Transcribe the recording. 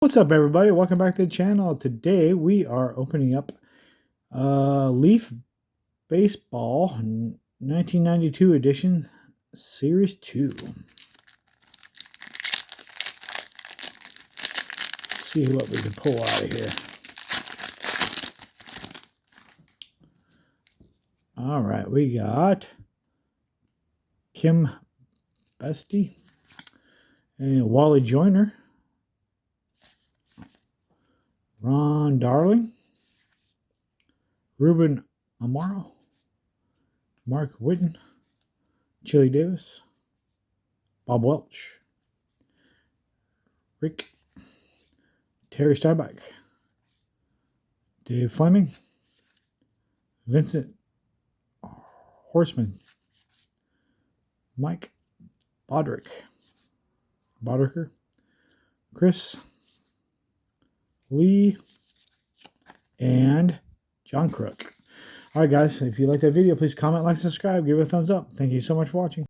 What's up, everybody? Welcome back to the channel. Today we are opening up Leaf Baseball 1992 edition Series 2. Let's see what we can pull out of here. All right, we got Kim Bestie and Wally Joyner, Ron Darling, Ruben Amaro, Mark Whitten, Chili Davis, Bob Welch, Rick, Terry Starbuck, Dave Fleming, Vincent Horseman, Mike Bodricker, Chris Lee, and John Crook. All right, guys, if you like that video, please comment, like, subscribe, give it a thumbs up. Thank you so much for watching.